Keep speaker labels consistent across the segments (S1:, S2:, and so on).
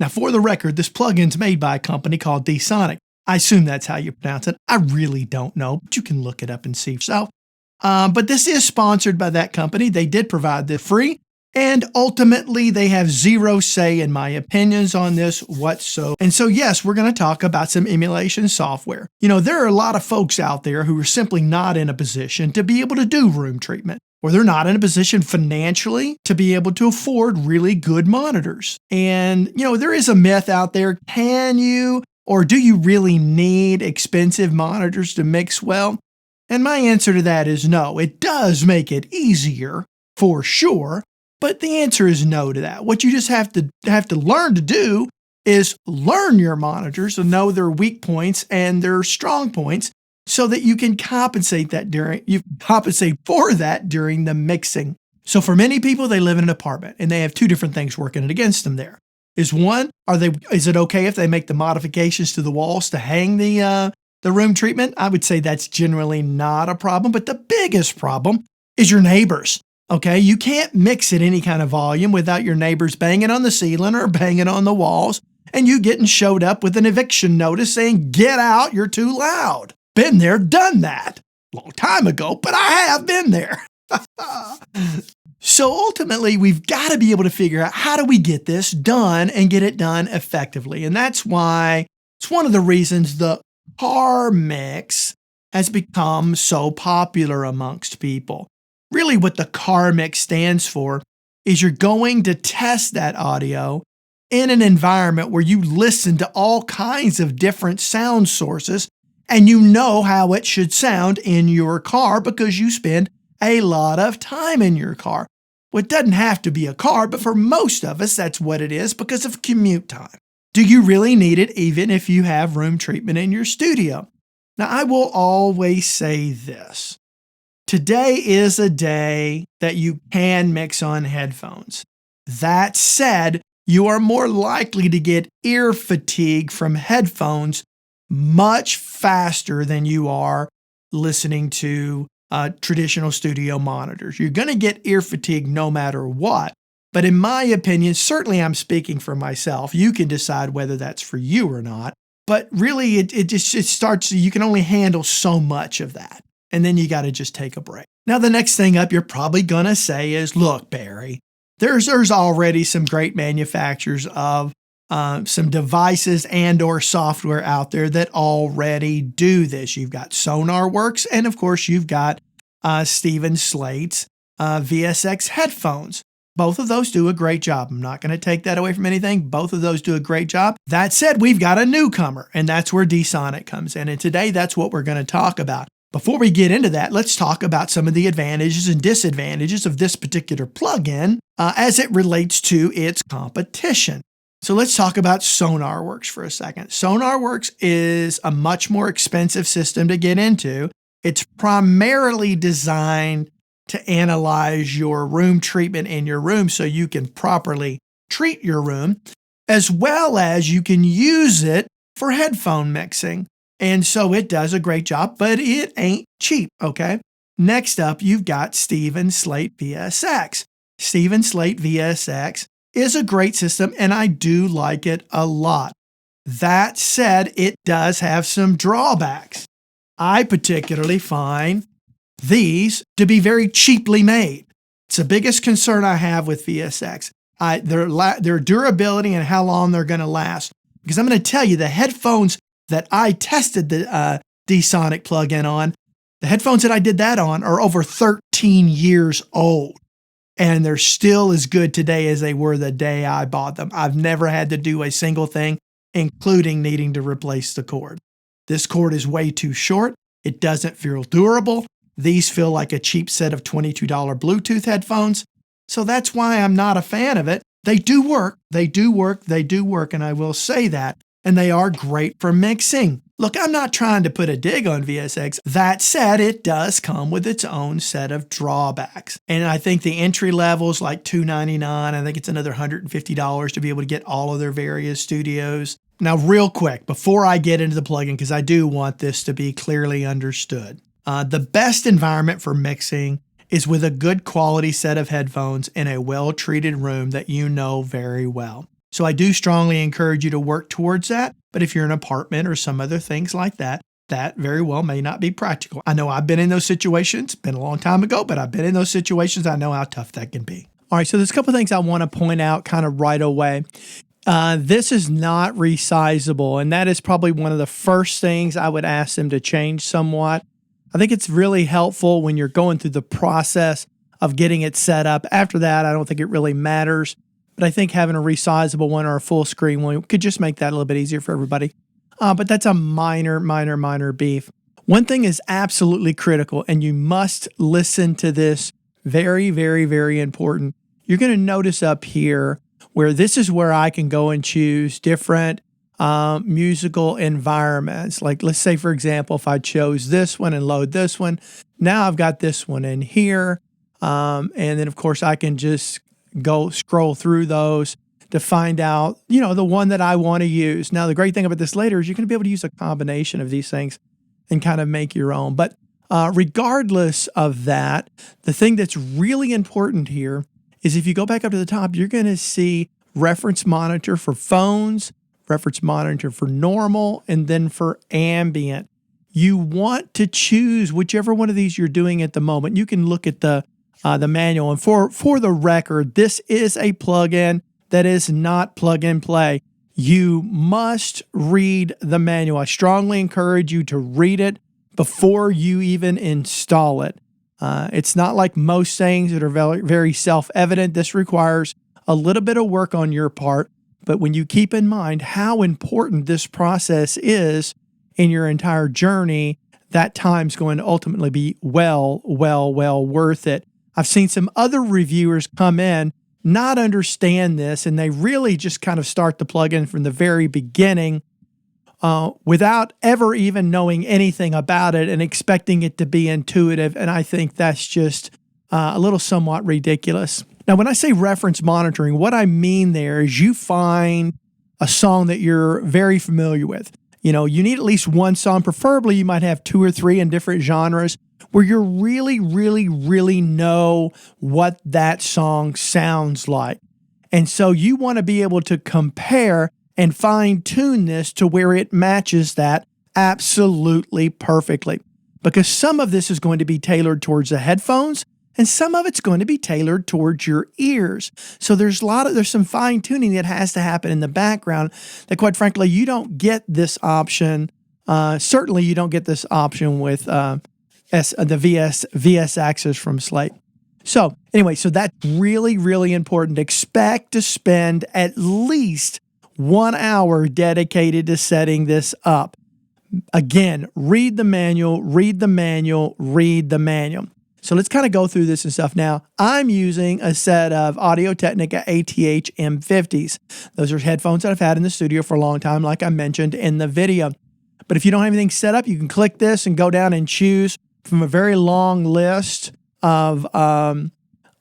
S1: Now, for the record, this plugin's made by a company called dSoniq. I assume that's how you pronounce it. I really don't know, but you can look it up and see yourself. But this is sponsored by that company. They did provide this free, and ultimately they have zero say in my opinions on this whatsoever. And so, yes, we're going to talk about some emulation software. You know, there are a lot of folks out there who are simply not in a position to be able to do room treatment, or they're not in a position financially to be able to afford really good monitors. And, you know, there is a myth out there. Can you or do you really need expensive monitors to mix well? And my answer to that is no. It does make it easier, for sure, but the answer is no to that. What you just have to learn to do is learn your monitors and know their weak points and their strong points so that you can compensate for that during the mixing. So for many people, they live in an apartment and they have two different things working against them there. Is it okay if they make the modifications to the walls to hang the room treatment? I would say that's generally not a problem, but the biggest problem is your neighbors. Okay, you can't mix at any kind of volume without your neighbors banging on the ceiling or banging on the walls and you getting showed up with an eviction notice saying, "Get out, you're too loud." Been there, done that. Long time ago, but I have been there. So ultimately, we've got to be able to figure out how do we get this done and get it done effectively. And that's why it's one of the reasons the car mix has become so popular amongst people. Really what the car mix stands for is you're going to test that audio in an environment where you listen to all kinds of different sound sources and you know how it should sound in your car because you spend a lot of time in your car. Well, it doesn't have to be a car, but for most of us, that's what it is because of commute time. Do you really need it even if you have room treatment in your studio? Now, I will always say this. Today is a day that you can mix on headphones. That said, you are more likely to get ear fatigue from headphones much faster than you are listening to traditional studio monitors. You're going to get ear fatigue no matter what. But in my opinion, certainly I'm speaking for myself. You can decide whether that's for you or not. But really, it starts, you can only handle so much of that. And then you got to just take a break. Now, the next thing up you're probably going to say is, look, Barry, there's already some great manufacturers of some devices and or software out there that already do this. You've got SonarWorks, and of course, you've got Steven Slate's VSX headphones. Both of those do a great job. I'm not going to take that away from anything. Both of those do a great job. That said, we've got a newcomer, and that's where dSoniq comes in. And today, that's what we're going to talk about. Before we get into that, let's talk about some of the advantages and disadvantages of this particular plugin as it relates to its competition. So let's talk about SonarWorks for a second. SonarWorks is a much more expensive system to get into. It's primarily designed to analyze your room treatment in your room so you can properly treat your room, as well as you can use it for headphone mixing. And so it does a great job, but it ain't cheap, okay? Next up, you've got Steven Slate VSX. Steven Slate VSX is a great system, and I do like it a lot. That said, it does have some drawbacks. I particularly find these to be very cheaply made. It's the biggest concern I have with VSX. Their durability and how long they're going to last. Because I'm going to tell you, the headphones that I tested the dSoniq plugin on, the headphones that I did that on are over 13 years old. And they're still as good today as they were the day I bought them. I've never had to do a single thing, including needing to replace the cord. This cord is way too short. It doesn't feel durable. These feel like a cheap set of $22 Bluetooth headphones. So that's why I'm not a fan of it. They do work, and I will say that. And they are great for mixing. Look, I'm not trying to put a dig on VSX. That said, it does come with its own set of drawbacks. And I think the entry level is like $299. I think it's another $150 to be able to get all of their various studios. Now, real quick, before I get into the plugin, because I do want this to be clearly understood, the best environment for mixing is with a good quality set of headphones in a well-treated room that you know very well. So I do strongly encourage you to work towards that. But if you're in an apartment or some other things like that, that very well may not be practical. I know I've been in those situations, been a long time ago, but I've been in those situations. I know how tough that can be. All right, so there's a couple of things I want to point out kind of right away. This is not resizable, and that is probably one of the first things I would ask them to change somewhat. I think it's really helpful when you're going through the process of getting it set up. After that, I don't think it really matters, but I think having a resizable one or a full screen one could just make that a little bit easier for everybody. But that's a minor beef. One thing is absolutely critical, and you must listen to this. Very important. You're going to notice up here where this is where I can go and choose different musical environments. Like, let's say, for example, if I chose this one and load this one, now I've got this one in here. And then, of course, I can just go scroll through those to find out, the one that I want to use. Now, the great thing about this later is you're going to be able to use a combination of these things and kind of make your own. But regardless of that, the thing that's really important here is if you go back up to the top, you're going to see reference monitor for phones, reference monitor for normal, and then for ambient. You want to choose whichever one of these you're doing at the moment. You can look at the manual. And for the record, this is a plugin that is not plug and play. You must read the manual. I strongly encourage you to read it before you even install it. It's not like most things that are very, very self-evident. This requires a little bit of work on your part, but when you keep in mind how important this process is in your entire journey, that time's going to ultimately be well worth it. I've seen some other reviewers come in, not understand this, and they really just kind of start the plugin from the very beginning, without ever even knowing anything about it and expecting it to be intuitive. And I think that's just a little somewhat ridiculous. Now, when I say reference monitoring, what I mean there is you find a song that you're very familiar with. You need at least one song. Preferably, you might have 2 or 3 in different genres where you really know what that song sounds like. And so you want to be able to compare and fine-tune this to where it matches that absolutely perfectly. Because some of this is going to be tailored towards the headphones, and some of it's going to be tailored towards your ears. So there's some fine-tuning that has to happen in the background that, quite frankly, you don't get this option. Certainly, you don't get this option with the VS Access from Slate. So anyway, so that's really important. Expect to spend at least 1 hour dedicated to setting this up. Again, read the manual. So let's kind of go through this and stuff now. I'm using a set of Audio-Technica ATH M50s. Those are headphones that I've had in the studio for a long time, like I mentioned in the video. But if you don't have anything set up, you can click this and go down and choose from a very long list of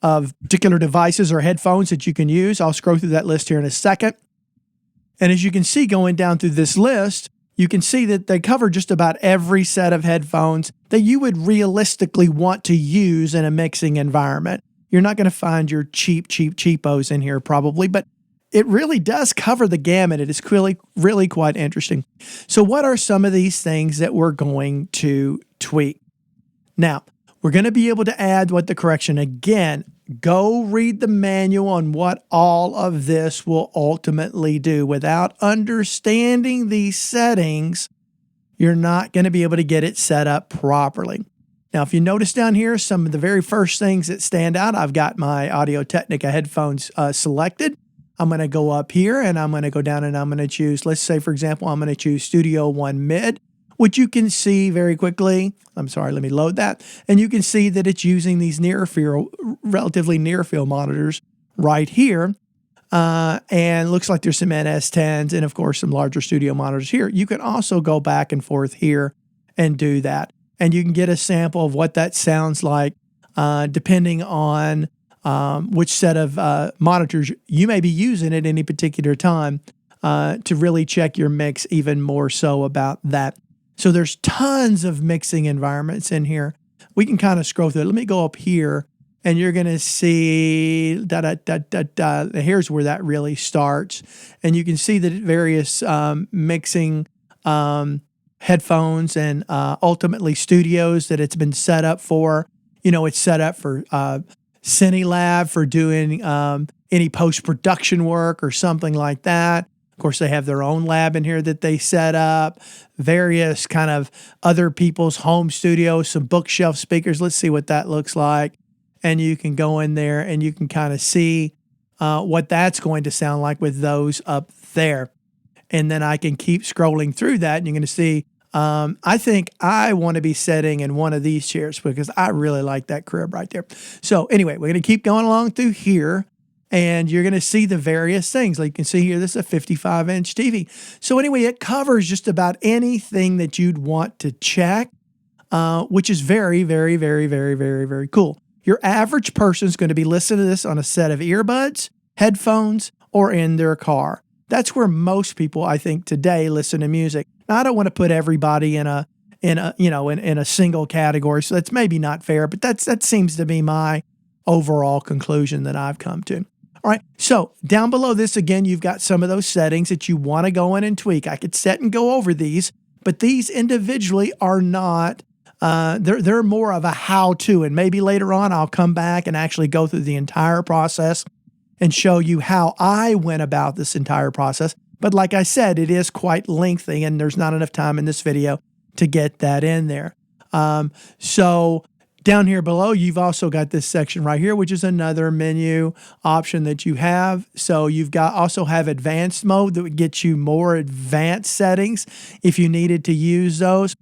S1: particular devices or headphones that you can use. I'll scroll through that list here in a second. And as you can see, going down through this list, you can see that they cover just about every set of headphones that you would realistically want to use in a mixing environment. You're not going to find your cheapos in here probably, but it really does cover the gamut. It is really quite interesting. So what are some of these things that we're going to tweak? Now, we're going to be able to add what the correction. Again, go read the manual on what all of this will ultimately do. Without understanding these settings, you're not going to be able to get it set up properly. Now, if you notice down here, some of the very first things that stand out, I've got my Audio-Technica headphones selected. I'm going to go up here and I'm going to go down and I'm going to choose, let's say, for example, I'm going to choose Studio One Mid, which you can see very quickly. I'm sorry, let me load that. And you can see that it's using these relatively near field monitors right here. And looks like there's some NS10s and, of course, some larger studio monitors here. You can also go back and forth here and do that. And you can get a sample of what that sounds like depending on which set of monitors you may be using at any particular time to really check your mix even more so about that. So there's tons of mixing environments in here. We can kind of scroll through it. Let me go up here and you're going to see here's where that really starts. And you can see that various mixing headphones and ultimately studios that it's been set up for. It's set up for CineLab for doing any post-production work or something like that. Of course, they have their own lab in here that they set up, various kind of other people's home studios, some bookshelf speakers. Let's see what that looks like. And you can go in there and you can kind of see what that's going to sound like with those up there. And then I can keep scrolling through that, and you're going to see, I think I want to be sitting in one of these chairs because I really like that crib right there. So anyway, we're going to keep going along through here, and you're going to see the various things. Like you can see here, this is a 55-inch TV. So anyway, it covers just about anything that you'd want to check, which is very, very, very, very, very, very cool. Your average person is going to be listening to this on a set of earbuds, headphones, or in their car. That's where most people, I think, today listen to music. Now, I don't want to put everybody in a single category, so that's maybe not fair, but that seems to be my overall conclusion that I've come to. All right, so down below this, again, you've got some of those settings that you want to go in and tweak. I could set and go over these, but these individually are not, they're more of a how-to, and maybe later on I'll come back and actually go through the entire process and show you how I went about this entire process. But like I said, it is quite lengthy, and there's not enough time in this video to get that in there. So down here below, you've also got this section right here, which is another menu option that you have. So you've got also have advanced mode that would get you more advanced settings if you needed to use those.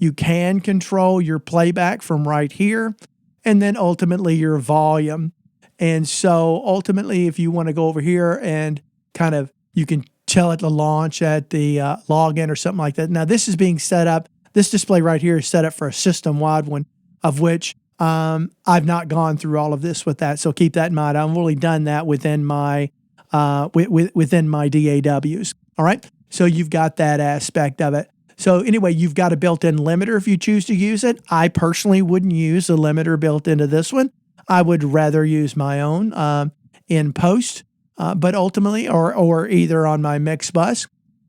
S1: You can control your playback from right here, and then ultimately your volume. And so ultimately, if you want to go over here and kind of, you can tell it to launch at the login or something like that. Now, this is being set up. This display right here is set up for a system-wide one, of which I've not gone through all of this with that. So keep that in mind. I've only done that within my within my DAWs. All right. So you've got that aspect of it. So anyway, you've got a built-in limiter if you choose to use it. I personally wouldn't use a limiter built into this one. I would rather use my own in post, but ultimately, or either on my mix bus.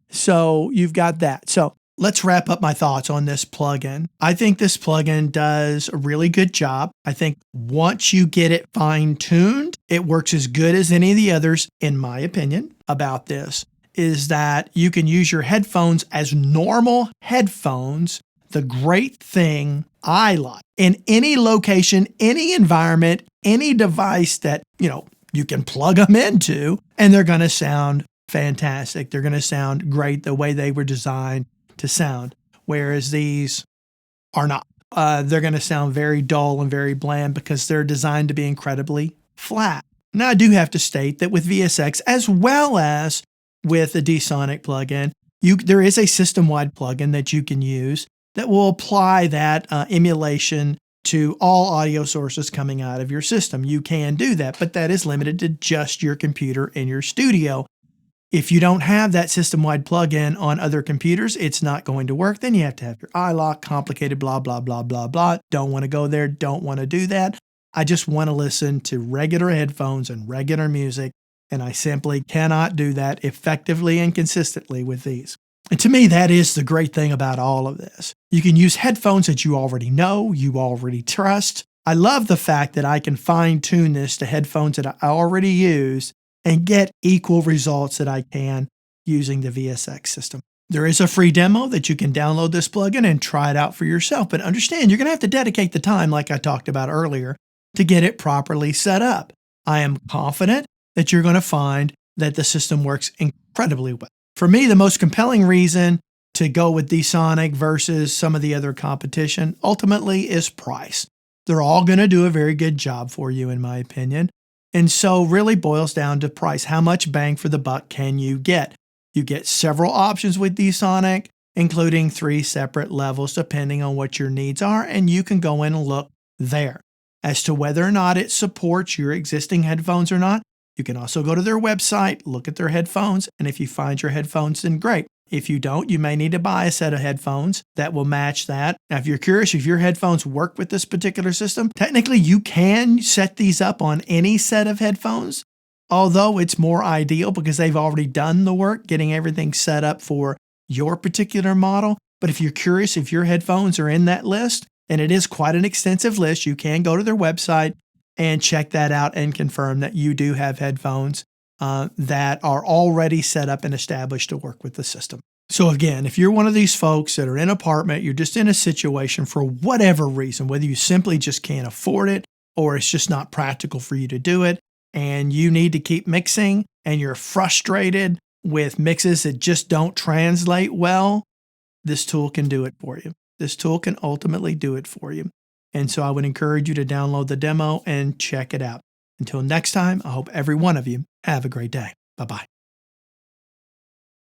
S1: So you've got that. So let's wrap up my thoughts on this plugin. I think this plugin does a really good job. I think once you get it fine-tuned, it works as good as any of the others, in my opinion, about this, is that you can use your headphones as normal headphones. The great thing I like in any location, any environment, any device that, you can plug them into, and they're going to sound fantastic. They're going to sound great the way they were designed to sound, whereas these are not. They're going to sound very dull and very bland because they're designed to be incredibly flat. Now, I do have to state that with VSX, as well as with the dSoniq plugin, there is a system-wide plugin that you can use that will apply that emulation to all audio sources coming out of your system. You can do that, but that is limited to just your computer in your studio. If you don't have that system-wide plugin on other computers, it's not going to work. Then you have to have your iLok, complicated, blah, blah, blah, blah, blah. Don't want to go there, don't want to do that. I just want to listen to regular headphones and regular music, and I simply cannot do that effectively and consistently with these. And to me, that is the great thing about all of this. You can use headphones that you already know, you already trust. I love the fact that I can fine-tune this to headphones that I already use and get equal results that I can using the VSX system. There is a free demo that you can download this plugin and try it out for yourself. But understand, you're going to have to dedicate the time, like I talked about earlier, to get it properly set up. I am confident that you're going to find that the system works incredibly well. For me, the most compelling reason to go with dSoniq versus some of the other competition ultimately is price. They're all going to do a very good job for you, in my opinion. And so really boils down to price. How much bang for the buck can you get? You get several options with dSoniq, including 3 separate levels depending on what your needs are, and you can go in and look there. As to whether or not it supports your existing headphones or not, you can also go to their website, look at their headphones, and if you find your headphones, then great. If you don't, you may need to buy a set of headphones that will match that. Now, if you're curious if your headphones work with this particular system, technically you can set these up on any set of headphones, although it's more ideal because they've already done the work getting everything set up for your particular model. But if you're curious if your headphones are in that list, and it is quite an extensive list, you can go to their website and check that out and confirm that you do have headphones that are already set up and established to work with the system. So again, if you're one of these folks that are in an apartment, you're just in a situation for whatever reason, whether you simply just can't afford it or it's just not practical for you to do it, and you need to keep mixing and you're frustrated with mixes that just don't translate well, this tool can do it for you. This tool can ultimately do it for you. And so I would encourage you to download the demo and check it out. Until next time, I hope every one of you have a great day. Bye-bye.